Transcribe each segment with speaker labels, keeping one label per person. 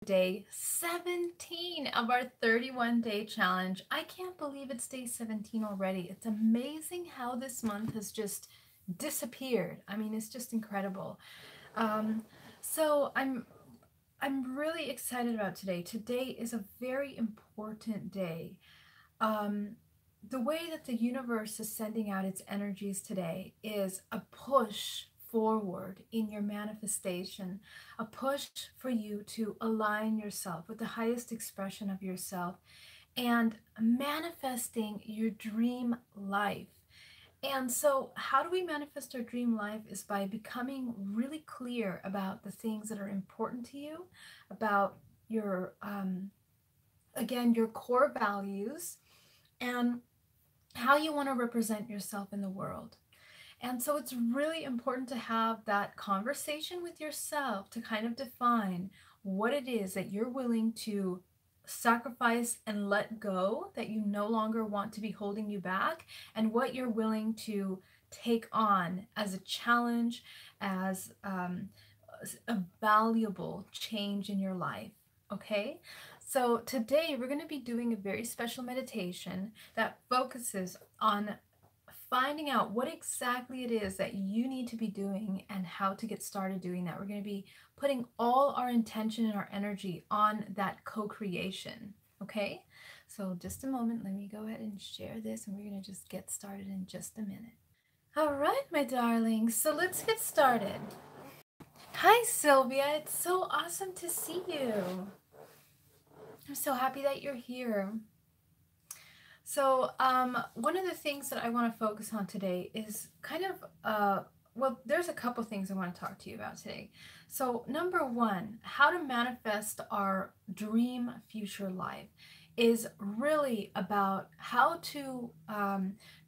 Speaker 1: day 17 of our 31-day challenge. I can't believe it's day 17 already. It's amazing how this month has just disappeared. I mean, it's just incredible. Um, so I'm really excited about today. Today is a very important day. Um, the way that the universe is sending out its energies today is a push forward in your manifestation, a push for you to align yourself with the highest expression of yourself and manifesting your dream life. And so, how do we manifest our dream life is by becoming really clear about the things that are important to you, about your, again, your core values and how you want to represent yourself in the world. And so it's really important to have that conversation with yourself to kind of define what it is that you're willing to sacrifice and let go, that you no longer want to be holding you back, and what you're willing to take on as a challenge, as a valuable change in your life. Okay? So today we're going to be doing a very special meditation that focuses on finding out what exactly it is that you need to be doing and how to get started doing that. We're going to be putting all our intention and our energy on that co-creation. Okay? So just a moment, let me go ahead and share this and we're going to just get started in just a minute. All right, my darlings, so let's get started. Hi, Sylvia. It's so awesome to see you. I'm so happy that you're here. So one of the things that I want to focus on today is kind of, well, there's a couple things I want to talk to you about today. So number one, how to manifest our dream future life is really about how to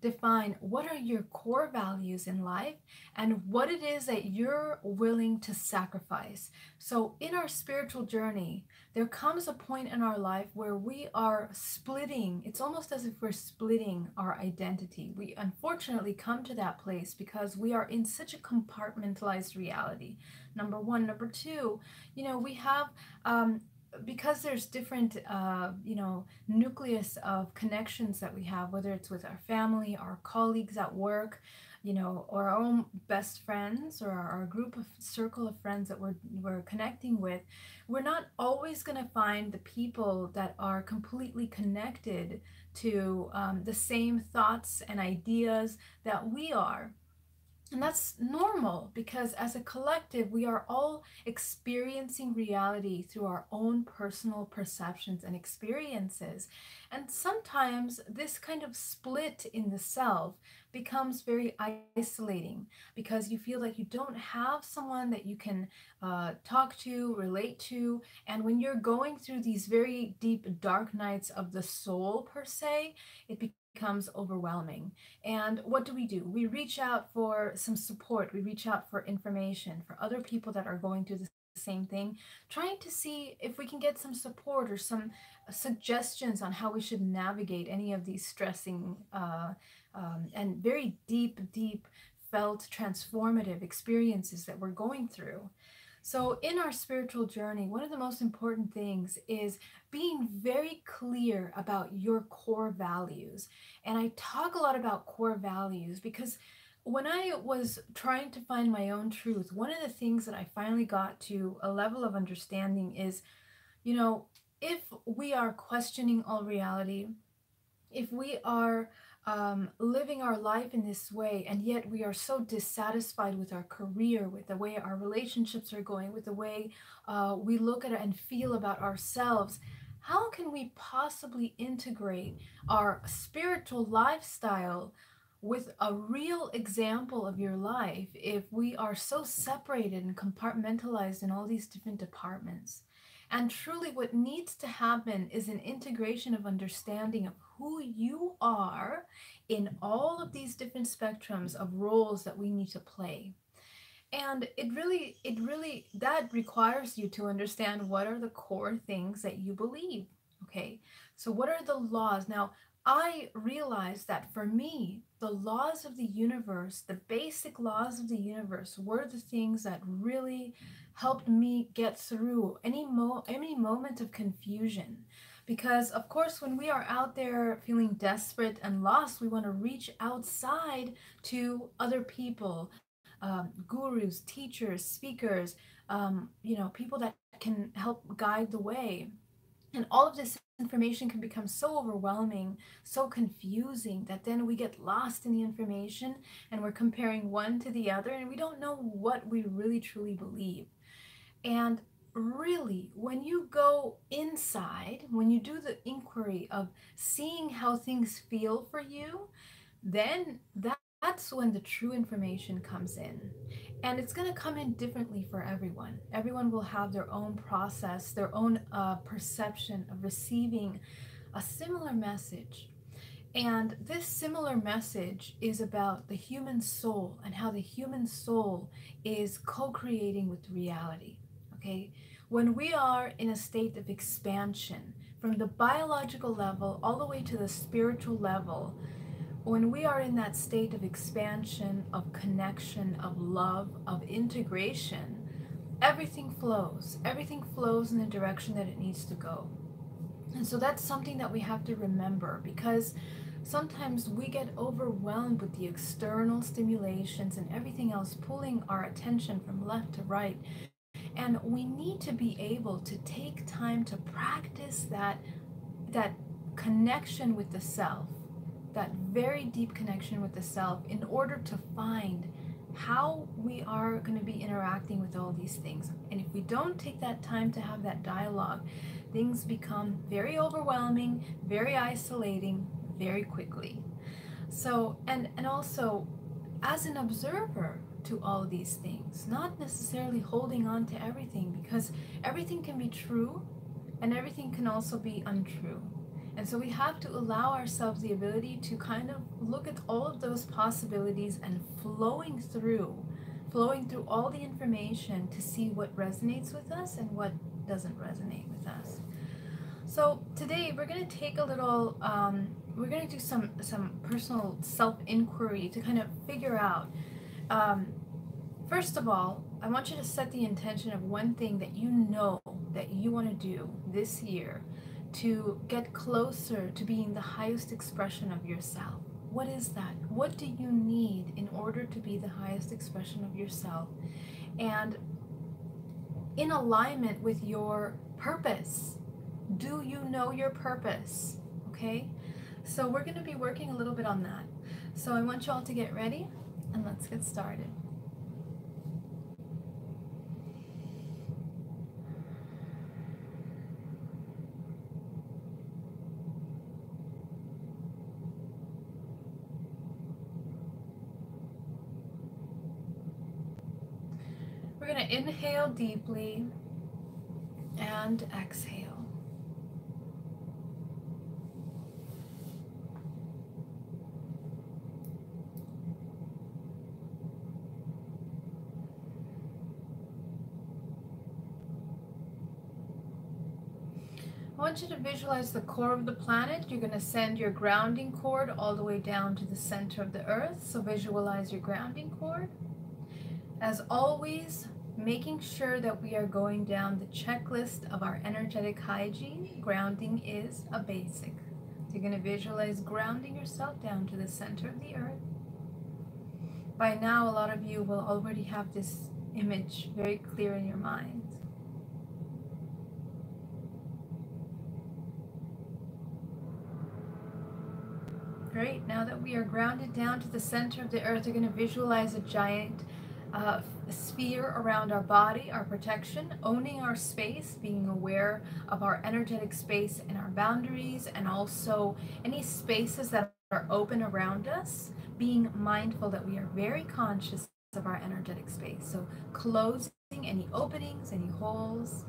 Speaker 1: define what are your core values in life and what it is that you're willing to sacrifice. So in our spiritual journey, there comes a point in our life where we are splitting. It's almost as if we're splitting our identity. We unfortunately come to that place because we are in such a compartmentalized reality. Number one. Number two, we have because there's different nucleus of connections that we have, whether it's with our family, our colleagues at work, or our own best friends, or our group of circle of friends that we're connecting with. We're not always going to find the people that are completely connected to the same thoughts and ideas that we are. And that's normal because as a collective, we are all experiencing reality through our own personal perceptions and experiences. And sometimes this kind of split in the self becomes very isolating because you feel like you don't have someone that you can talk to, relate to. And when you're going through these very deep, dark nights of the soul, per se, it becomes overwhelming. And what do? We reach out for some support. We reach out for information for other people that are going through the same thing, trying to see if we can get some support or some suggestions on how we should navigate any of these stressing and very deep felt transformative experiences that we're going through. So in our spiritual journey, one of the most important things is being very clear about your core values. And I talk a lot about core values because when I was trying to find my own truth, one of the things that I finally got to a level of understanding is, if we are questioning all reality, if we are living our life in this way, and yet we are so dissatisfied with our career, with the way our relationships are going, with the way we look at it and feel about ourselves, how can we possibly integrate our spiritual lifestyle with a real example of your life if we are so separated and compartmentalized in all these different departments? And truly, what needs to happen is an integration of understanding of who you are in all of these different spectrums of roles that we need to play. And that requires you to understand what are the core things that you believe. Okay, so what are the laws? Now, I realized that for me, the laws of the universe, the basic laws of the universe, were the things that really helped me get through any moment of confusion. Because of course, when we are out there feeling desperate and lost, we want to reach outside to other people, gurus, teachers, speakers, people that can help guide the way. And all of this information can become so overwhelming, so confusing, that then we get lost in the information and we're comparing one to the other and we don't know what we really truly believe. And really, when you go inside, when you do the inquiry of seeing how things feel for you, then that's when the true information comes in. And it's going to come in differently for everyone. Everyone will have their own process, their own perception of receiving a similar message. And this similar message is about the human soul and how the human soul is co creating with reality. Okay? When we are in a state of expansion, from the biological level all the way to the spiritual level, when we are in that state of expansion, of connection, of love, of integration, everything flows. Everything flows in the direction that it needs to go. And so that's something that we have to remember, because sometimes we get overwhelmed with the external stimulations and everything else pulling our attention from left to right. And we need to be able to take time to practice that connection with the self, that very deep connection with the self, in order to find how we are going to be interacting with all these things. And if we don't take that time to have that dialogue, things become very overwhelming, very isolating, very quickly. So, and also as an observer to all these things, not necessarily holding on to everything, because everything can be true and everything can also be untrue. And so we have to allow ourselves the ability to kind of look at all of those possibilities and flowing through all the information to see what resonates with us and what doesn't resonate with us. So today we're going to take a little, we're going to do some personal self-inquiry to kind of figure out, first of all, I want you to set the intention of one thing that you know that you want to do this year to get closer to being the highest expression of yourself. What is that? What do you need in order to be the highest expression of yourself? And in alignment with your purpose. Do you know your purpose? Okay? So we're going to be working a little bit on that. So I want you all to get ready and let's get started. We're going to inhale deeply and exhale. I want you to visualize the core of the planet. You're going to send your grounding cord all the way down to the center of the earth. So visualize your grounding cord. As always, making sure that we are going down the checklist of our energetic hygiene. Grounding is a basic. So you're going to visualize grounding yourself down to the center of the earth. By now, a lot of you will already have this image very clear in your mind. Great. Now that we are grounded down to the center of the earth, we're going to visualize a giant sphere around our body, our protection, owning our space, being aware of our energetic space and our boundaries, and also any spaces that are open around us, being mindful that we are very conscious of our energetic space. So closing any openings, any holes.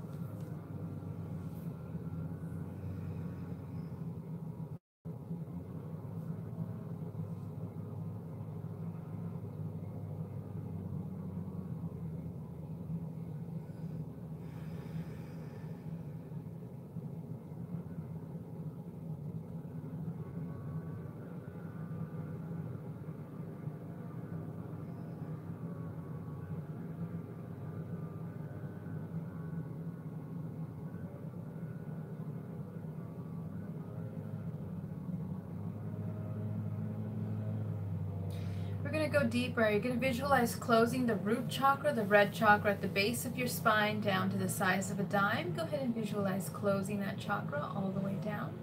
Speaker 1: to go deeper. You're going to visualize closing the root chakra, the red chakra at the base of your spine down to the size of a dime. Go ahead and visualize closing that chakra all the way down.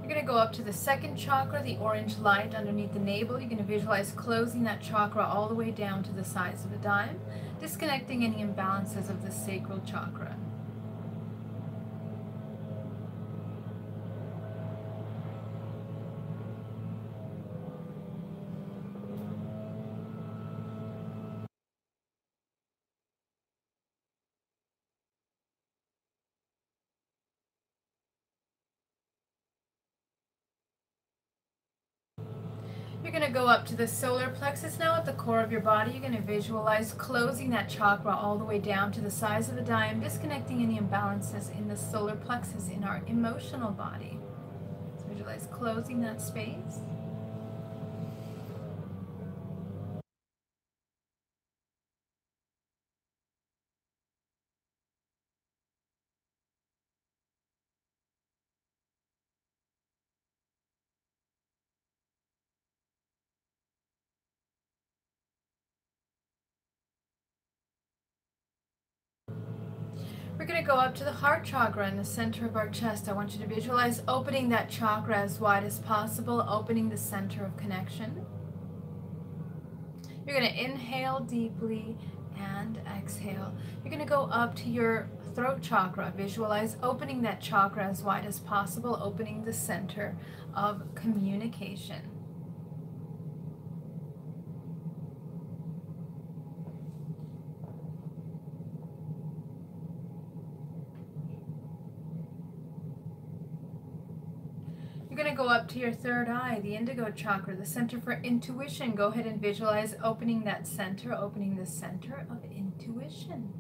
Speaker 1: You're going to go up to the second chakra, the orange light underneath the navel. You're going to visualize closing that chakra all the way down to the size of a dime, disconnecting any imbalances of the sacral chakra. You're going to go up to the solar plexus now at the core of your body. You're going to visualize closing that chakra all the way down to the size of a dime, disconnecting any imbalances in the solar plexus in our emotional body. So visualize closing that space. We're going to go up to the heart chakra in the center of our chest. I want you to visualize opening that chakra as wide as possible, opening the center of connection. You're going to inhale deeply and exhale. You're going to go up to your throat chakra. Visualize opening that chakra as wide as possible, opening the center of communication. You're going to go up to your third eye, the indigo chakra, the center for intuition. Go ahead and visualize opening that center, opening the center of intuition.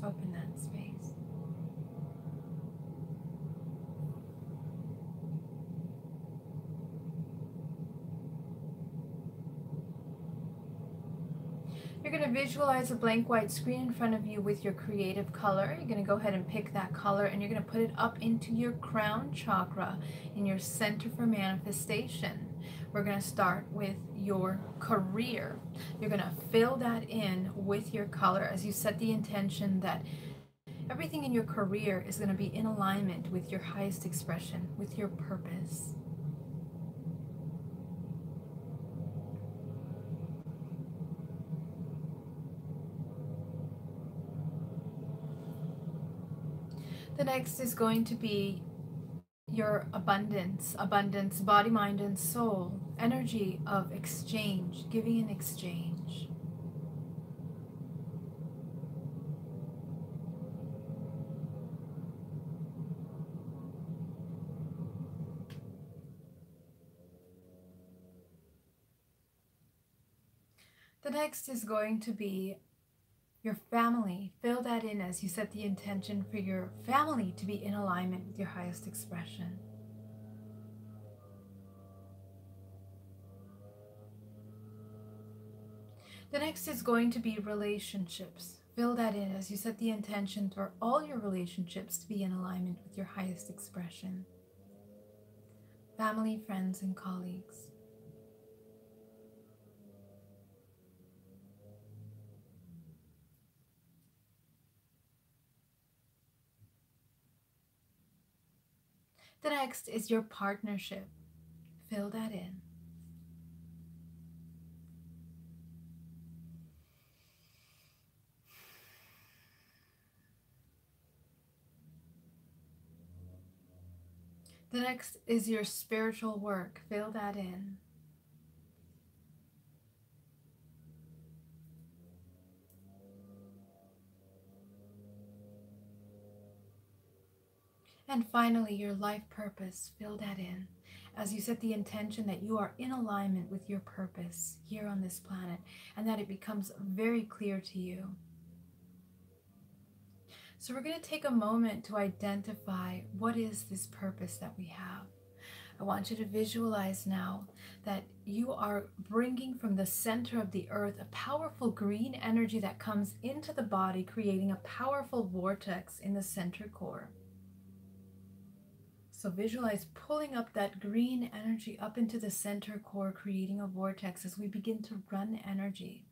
Speaker 1: Open that space. You're going to visualize a blank white screen in front of you with your creative color. You're going to go ahead and pick that color and you're going to put it up into your crown chakra in your center for manifestation. We're going to start with your career. You're going to fill that in with your color as you set the intention that everything in your career is going to be in alignment with your highest expression, with your purpose. The next is going to be your abundance, body, mind, and soul, energy of exchange, giving and exchange. The next is going to be your family. Fill that in as you set the intention for your family to be in alignment with your highest expression. The next is going to be relationships. Fill that in as you set the intention for all your relationships to be in alignment with your highest expression. Family, friends, and colleagues. The next is your partnership. Fill that in. The next is your spiritual work. Fill that in. And finally, your life purpose. Fill that in as you set the intention that you are in alignment with your purpose here on this planet and that it becomes very clear to you. So we're going to take a moment to identify what is this purpose that we have. I want you to visualize now that you are bringing from the center of the earth a powerful green energy that comes into the body, creating a powerful vortex in the center core. So visualize pulling up that green energy up into the center core, creating a vortex as we begin to run energy.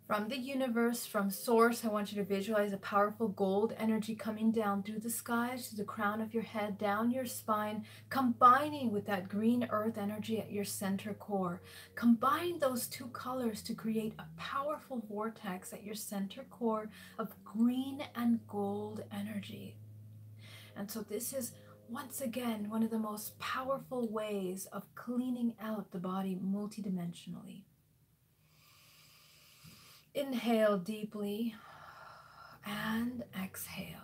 Speaker 1: From the universe, from source, I want you to visualize a powerful gold energy coming down through the skies to the crown of your head, down your spine, combining with that green earth energy at your center core. Combine those two colors to create a powerful vortex at your center core of green and gold energy. And so this is once again one of the most powerful ways of cleaning out the body multidimensionally. Inhale deeply and exhale.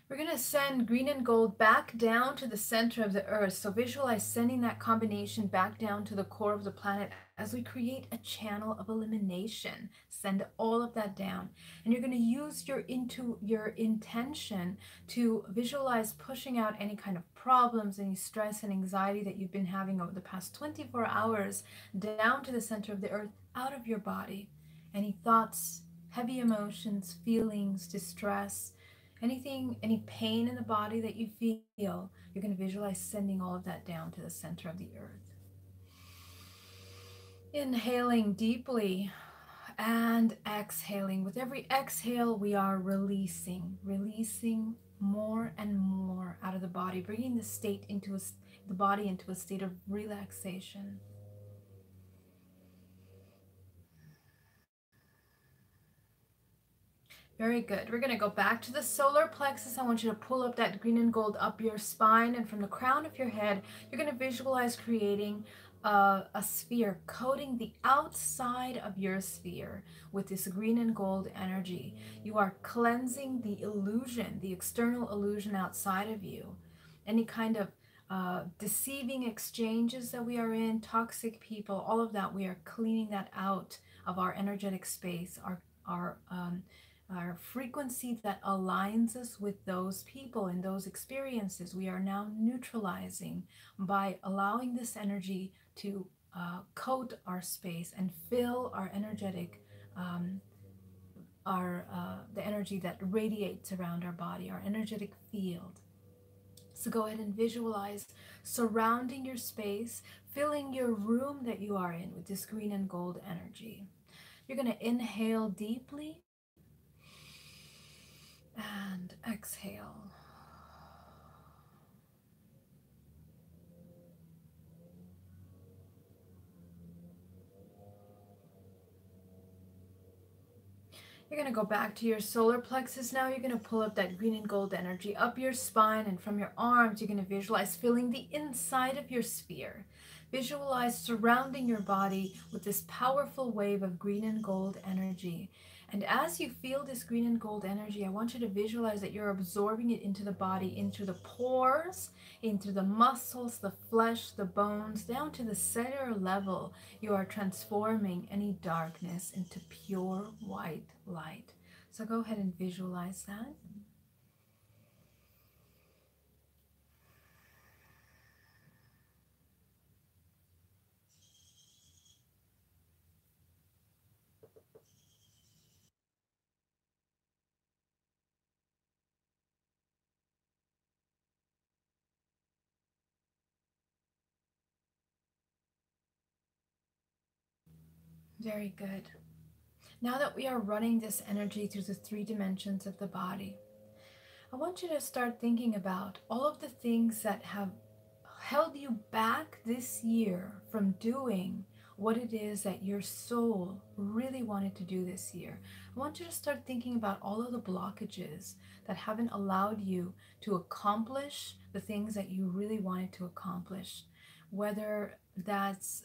Speaker 1: We're going to send green and gold back down to the center of the earth. So visualize sending that combination back down to the core of the planet as we create a channel of elimination. Send all of that down. And you're going to use your intention to visualize pushing out any kind of problems, any stress and anxiety that you've been having over the past 24 hours down to the center of the earth, out of your body. Any thoughts, heavy emotions, feelings, distress, anything, any pain in the body that you feel, you're going to visualize sending all of that down to the center of the earth. Inhaling deeply and exhaling. With every exhale, we are releasing more and more out of the body, bringing the body into a state of relaxation. Very good. We're going to go back to the solar plexus. I want you to pull up that green and gold up your spine, and from the crown of your head, you're going to visualize creating a sphere, coating the outside of your sphere with this green and gold energy. You are cleansing the illusion, the external illusion outside of you. Any kind of deceiving exchanges that we are in, toxic people, all of that, we are cleaning that out of our energetic space, our frequency that aligns us with those people and those experiences. We are now neutralizing by allowing this energy to coat our space and fill our energetic, the energy that radiates around our body, our energetic field. So go ahead and visualize surrounding your space, filling your room that you are in with this green and gold energy. You're going to inhale deeply and exhale. You're going to go back to your solar plexus now. You're going to pull up that green and gold energy up your spine, and from your arms, you're going to visualize filling the inside of your sphere. Visualize surrounding your body with this powerful wave of green and gold energy. And as you feel this green and gold energy, I want you to visualize that you're absorbing it into the body, into the pores, into the muscles, the flesh, the bones, down to the cellular level. You are transforming any darkness into pure white light. So go ahead and visualize that. Very good. Now that we are running this energy through the three dimensions of the body, I want you to start thinking about all of the things that have held you back this year from doing what it is that your soul really wanted to do this year. I want you to start thinking about all of the blockages that haven't allowed you to accomplish the things that you really wanted to accomplish. Whether that's,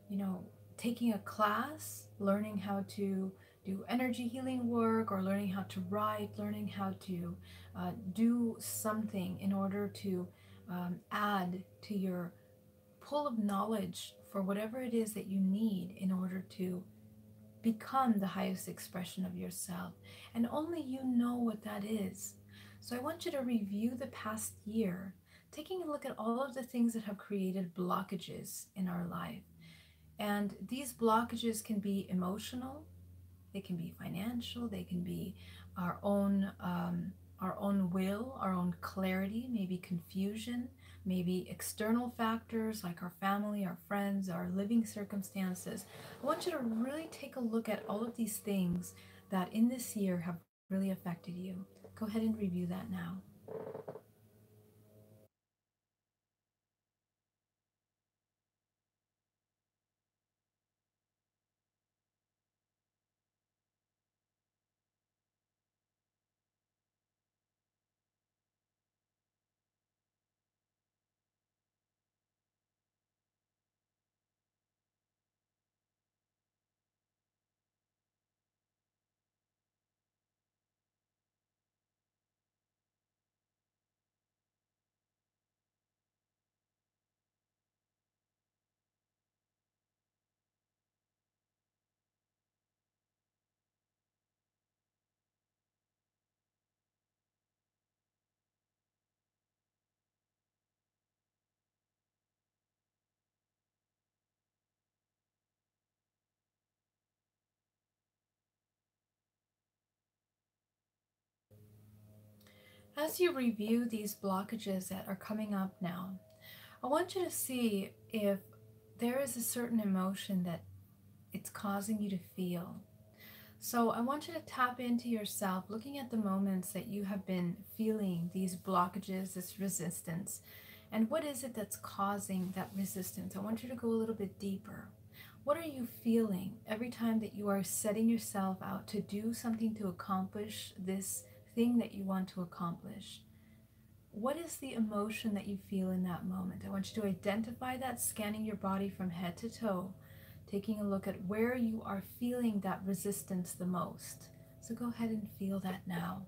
Speaker 1: you know, taking a class, learning how to do energy healing work, or learning how to write, learning how to do something in order to add to your pool of knowledge for whatever it is that you need in order to become the highest expression of yourself. And only you know what that is. So I want you to review the past year, taking a look at all of the things that have created blockages in our life. And these blockages can be emotional, they can be financial, they can be our own our own will, our own clarity, maybe confusion, maybe external factors like our family, our friends, our living circumstances. I want you to really take a look at all of these things that in this year have really affected you. Go ahead and review that now. As you review these blockages that are coming up now, I want you to see if there is a certain emotion that it's causing you to feel. So I want you to tap into yourself, looking at the moments that you have been feeling these blockages, this resistance, and what is it that's causing that resistance? I want you to go a little bit deeper. What are you feeling every time that you are setting yourself out to do something to accomplish this thing that you want to accomplish? What is the emotion that you feel in that moment? I want you to identify that, scanning your body from head to toe, taking a look at where you are feeling that resistance the most. So go ahead and feel that now.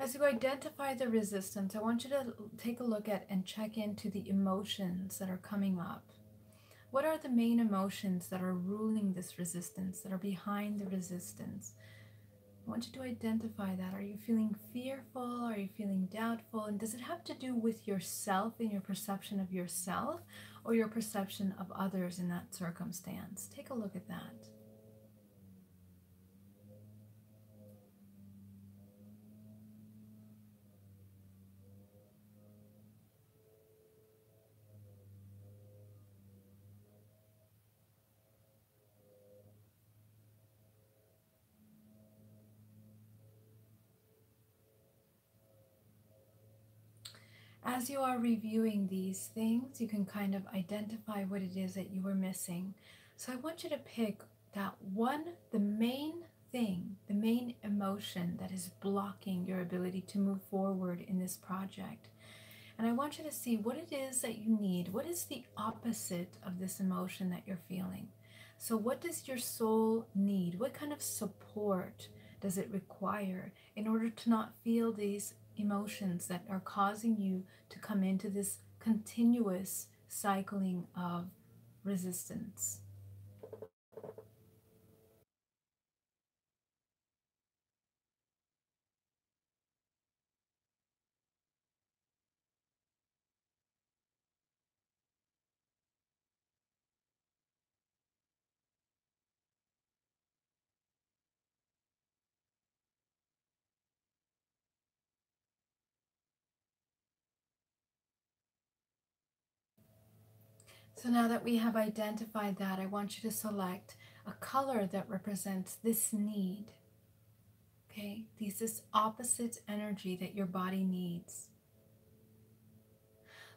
Speaker 1: As you identify the resistance, I want you to take a look at and check into the emotions that are coming up. What are the main emotions that are ruling this resistance, that are behind the resistance? I want you to identify that. Are you feeling fearful? Are you feeling doubtful? And does it have to do with yourself and your perception of yourself, or your perception of others in that circumstance? Take a look at that. As you are reviewing these things, you can kind of identify what it is that you were missing. So I want you to pick that one, the main thing, the main emotion that is blocking your ability to move forward in this project. And I want you to see what it is that you need. What is the opposite of this emotion that you're feeling? So, what does your soul need? What kind of support does it require in order to not feel these emotions that are causing you to come into this continuous cycling of resistance? So now that we have identified that, I want you to select a color that represents this need. Okay, this opposite energy that your body needs.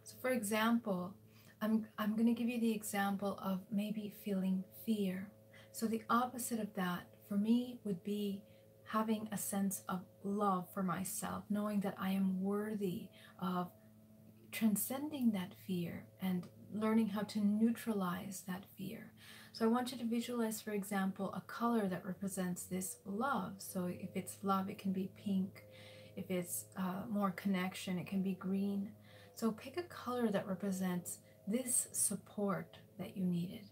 Speaker 1: So for example, I'm going to give you the example of maybe feeling fear. So the opposite of that for me would be having a sense of love for myself, knowing that I am worthy of transcending that fear and learning how to neutralize that fear. So I want you to visualize, for example, a color that represents this love. So if it's love, it can be pink. If it's more connection, it can be green. So pick a color that represents this support that you needed.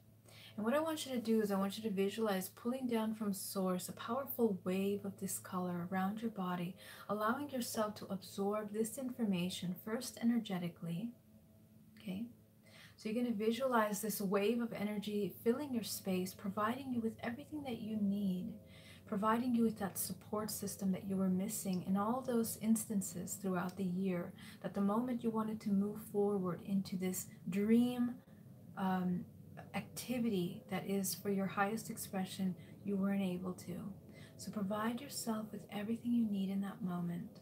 Speaker 1: And what I want you to do is I want you to visualize pulling down from source a powerful wave of this color around your body, allowing yourself to absorb this information first energetically. Okay? So you're going to visualize this wave of energy filling your space, providing you with everything that you need, providing you with that support system that you were missing in all those instances throughout the year, that the moment you wanted to move forward into this dream um, activity that is for your highest expression, you weren't able to. So provide yourself with everything you need in that moment.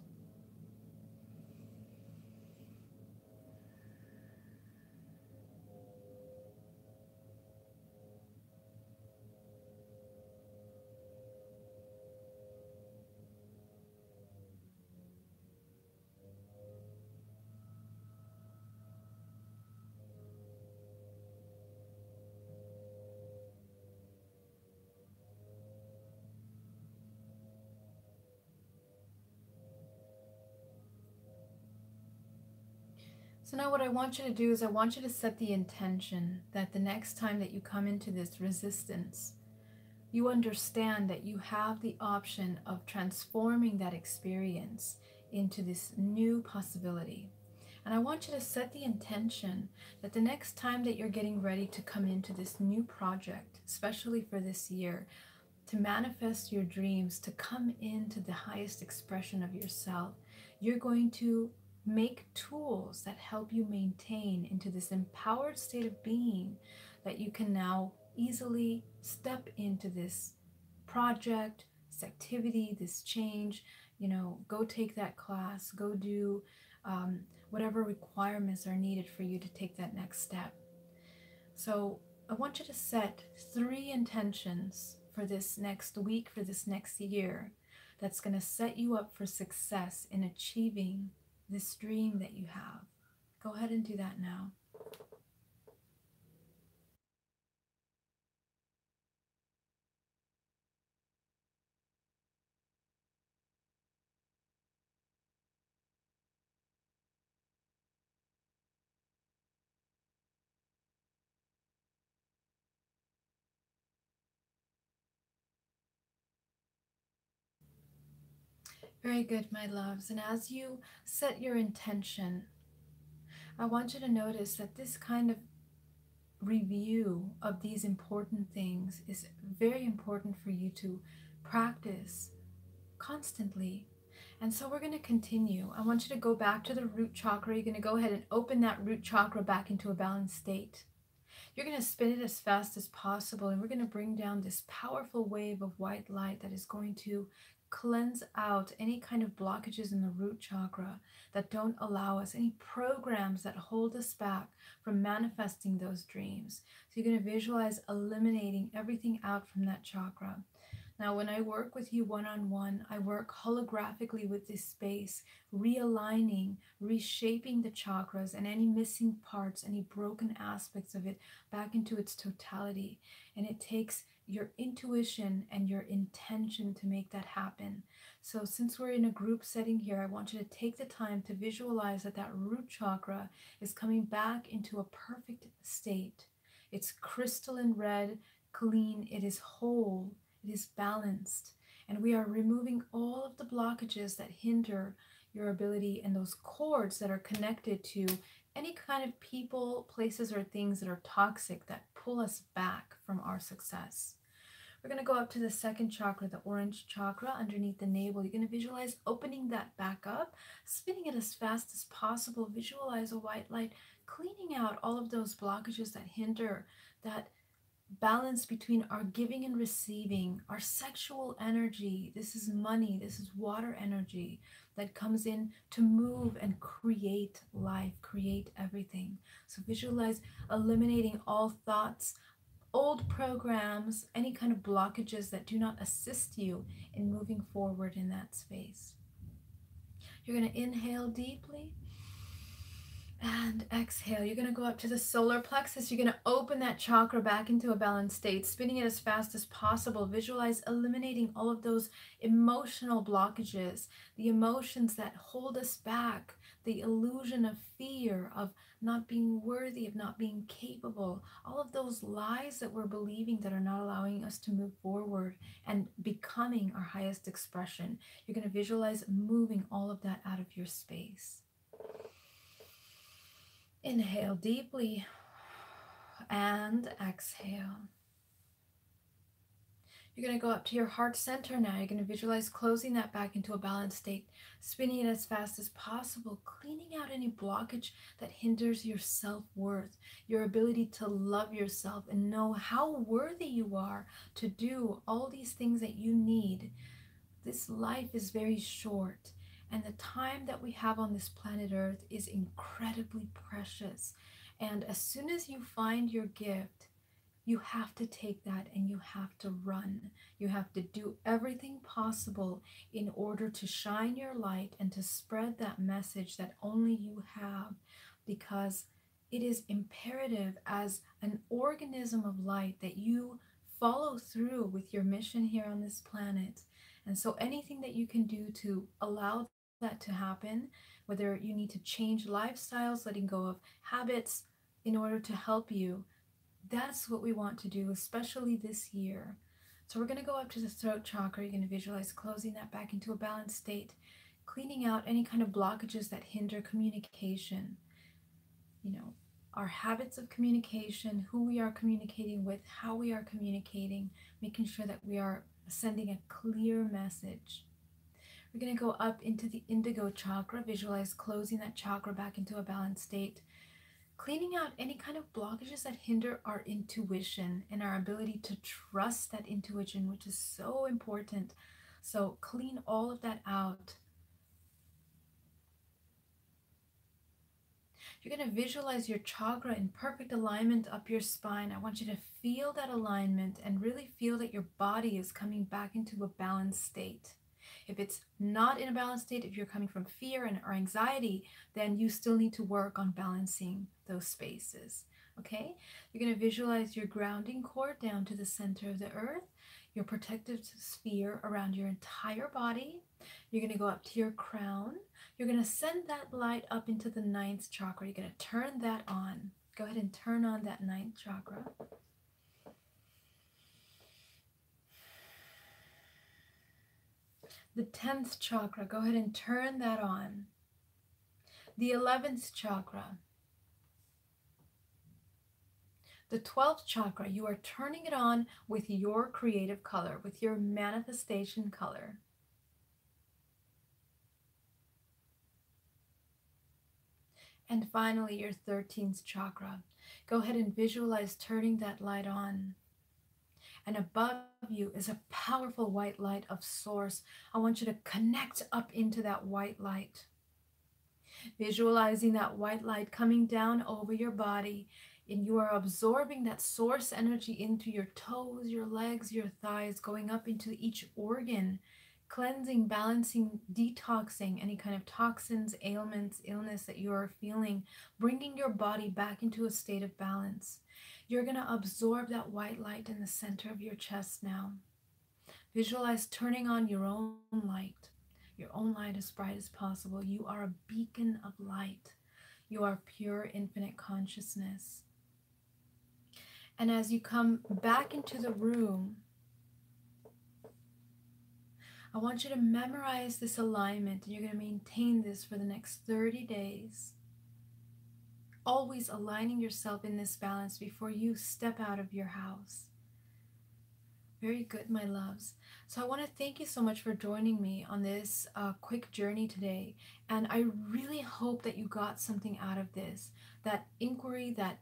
Speaker 1: So now what I want you to do is I want you to set the intention that the next time that you come into this resistance, you understand that you have the option of transforming that experience into this new possibility. And I want you to set the intention that the next time that you're getting ready to come into this new project, especially for this year, to manifest your dreams, to come into the highest expression of yourself, you're going to make tools that help you maintain into this empowered state of being that you can now easily step into this project, this activity, this change. Go take that class, go do whatever requirements are needed for you to take that next step. So I want you to set 3 intentions for this next week, for this next year, that's going to set you up for success in achieving this dream that you have. Go ahead and do that now. Very good, my loves. And as you set your intention, I want you to notice that this kind of review of these important things is very important for you to practice constantly. And so we're going to continue. I want you to go back to the root chakra. You're going to go ahead and open that root chakra back into a balanced state. You're going to spin it as fast as possible, and we're going to bring down this powerful wave of white light that is going to cleanse out any kind of blockages in the root chakra that don't allow us, any programs that hold us back from manifesting those dreams. So you're going to visualize eliminating everything out from that chakra. Now, when I work with you one-on-one, I work holographically with this space, realigning, reshaping the chakras and any missing parts, any broken aspects of it back into its totality. And it takes your intuition and your intention to make that happen. So since we're in a group setting here, I want you to take the time to visualize that that root chakra is coming back into a perfect state. It's crystalline red, clean, it is whole, it is balanced, and we are removing all of the blockages that hinder your ability and those cords that are connected to any kind of people, places, or things that are toxic that pull us back from our success. We're going to go up to the second chakra, the orange chakra underneath the navel. You're going to visualize opening that back up, spinning it as fast as possible. Visualize a white light cleaning out all of those blockages that hinder that balance between our giving and receiving, our sexual energy. This is money, this is water energy that comes in to move and create life, create everything. So visualize eliminating all thoughts, old programs, any kind of blockages that do not assist you in moving forward in that space. You're going to inhale deeply and exhale. You're going to go up to the solar plexus. You're going to open that chakra back into a balanced state, spinning it as fast as possible. Visualize eliminating all of those emotional blockages, the emotions that hold us back, the illusion of fear, of not being worthy, of not being capable, all of those lies that we're believing that are not allowing us to move forward and becoming our highest expression. You're going to visualize moving all of that out of your space. Inhale deeply and exhale. You're going to go up to your heart center now. You're going to visualize closing that back into a balanced state, spinning it as fast as possible, cleaning out any blockage that hinders your self-worth, your ability to love yourself and know how worthy you are to do all these things that you need. This life is very short, and the time that we have on this planet Earth is incredibly precious. And as soon as you find your gift, you have to take that and you have to run. You have to do everything possible in order to shine your light and to spread that message that only you have, because it is imperative as an organism of light that you follow through with your mission here on this planet. And so anything that you can do to allow that to happen, whether you need to change lifestyles, letting go of habits in order to help you, that's what we want to do, especially this year. So we're going to go up to the throat chakra. You're going to visualize closing that back into a balanced state, cleaning out any kind of blockages that hinder communication. Our habits of communication, who we are communicating with, how we are communicating, making sure that we are sending a clear message. We're going to go up into the indigo chakra, visualize closing that chakra back into a balanced state, cleaning out any kind of blockages that hinder our intuition and our ability to trust that intuition, which is so important. So clean all of that out. You're going to visualize your chakra in perfect alignment up your spine. I want you to feel that alignment and really feel that your body is coming back into a balanced state. If it's not in a balanced state, if you're coming from fear or anxiety, then you still need to work on balancing those spaces. Okay? You're going to visualize your grounding cord down to the center of the earth, your protective sphere around your entire body. You're going to go up to your crown. You're going to send that light up into the ninth chakra. You're going to turn that on. Go ahead and turn on that ninth chakra. The 10th chakra, go ahead and turn that on. The 11th chakra. The 12th chakra, you are turning it on with your creative color, with your manifestation color. And finally, your 13th chakra. Go ahead and visualize turning that light on. And above you is a powerful white light of source. I want you to connect up into that white light. Visualizing that white light coming down over your body, and you are absorbing that source energy into your toes, your legs, your thighs, going up into each organ, cleansing, balancing, detoxing any kind of toxins, ailments, illness that you are feeling, bringing your body back into a state of balance. You're going to absorb that white light in the center of your chest now. Visualize turning on your own light as bright as possible. You are a beacon of light. You are pure infinite consciousness. And as you come back into the room, I want you to memorize this alignment, and you're going to maintain this for the next 30 days. Always aligning yourself in this balance before you step out of your house. Very good, my loves. So I want to thank you so much for joining me on this quick journey today. And I really hope that you got something out of this, that inquiry, that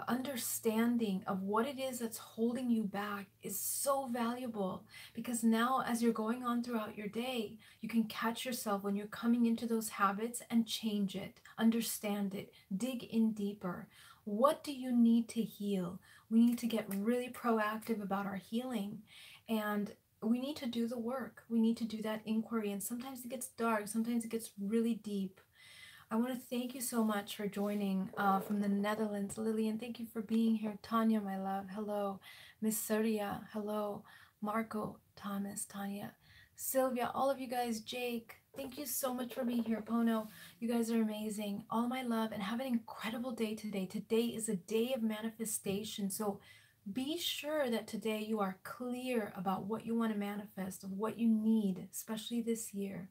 Speaker 1: understanding of what it is that's holding you back is so valuable, because now as you're going on throughout your day, you can catch yourself when you're coming into those habits and change it, understand it, dig in deeper. What do you need to heal? We need to get really proactive about our healing, and we need to do the work. We need to do that inquiry, and sometimes it gets dark, sometimes it gets really deep. I want to thank you so much for joining from the Netherlands, Lillian. Thank you for being here. Tanya, my love, hello. Miss Surya, hello. Marco, Thomas, Tanya, Sylvia, all of you guys, Jake, thank you so much for being here. Pono, you guys are amazing. All my love, and have an incredible day today. Today is a day of manifestation. So be sure that today you are clear about what you want to manifest, of what you need, especially this year.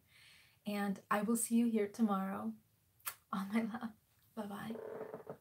Speaker 1: And I will see you here tomorrow. All my love. Bye bye.